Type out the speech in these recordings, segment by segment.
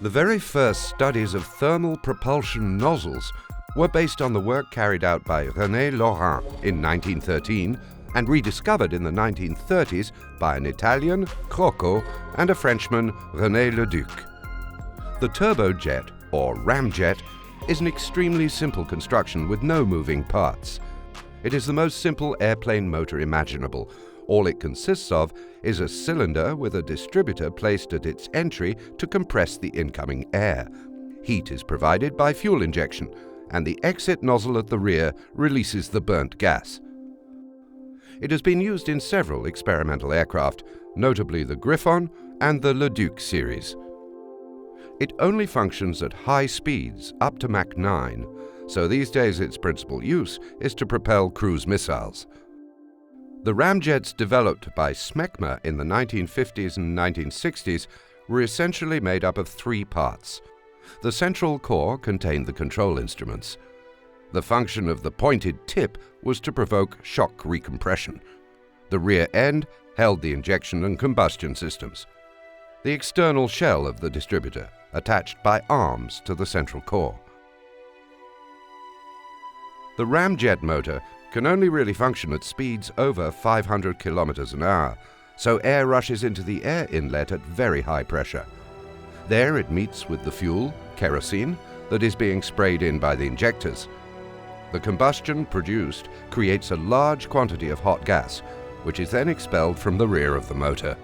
The very first studies of thermal propulsion nozzles were based on the work carried out by René Laurent in 1913 and rediscovered in the 1930s by an Italian, Crocco, and a Frenchman, René Leduc. The turbojet, or ramjet, is an extremely simple construction with no moving parts. It is the most simple airplane motor imaginable. All it consists of is a cylinder with a distributor placed at its entry to compress the incoming air. Heat is provided by fuel injection, and the exit nozzle at the rear releases the burnt gas. It has been used in several experimental aircraft, notably the Griffon and the Leduc series. It only functions at high speeds, up to Mach 9, so these days its principal use is to propel cruise missiles. The ramjets developed by Smecma in the 1950s and 1960s were essentially made up of three parts. The central core contained the control instruments. The function of the pointed tip was to provoke shock recompression. The rear end held the injection and combustion systems. The external shell of the distributor, attached by arms to the central core. The ramjet motor can only really function at speeds over 500 kilometers an hour, so air rushes into the air inlet at very high pressure. There it meets with the fuel, kerosene, that is being sprayed in by the injectors. The combustion produced creates a large quantity of hot gas, which is then expelled from the rear of the motor.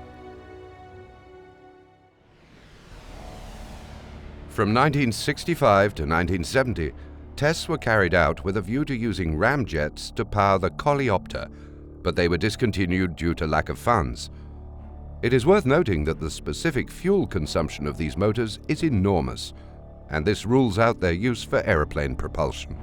From 1965 to 1970, tests were carried out with a view to using ramjets to power the Coleopter, but they were discontinued due to lack of funds. It is worth noting that the specific fuel consumption of these motors is enormous, and this rules out their use for aeroplane propulsion.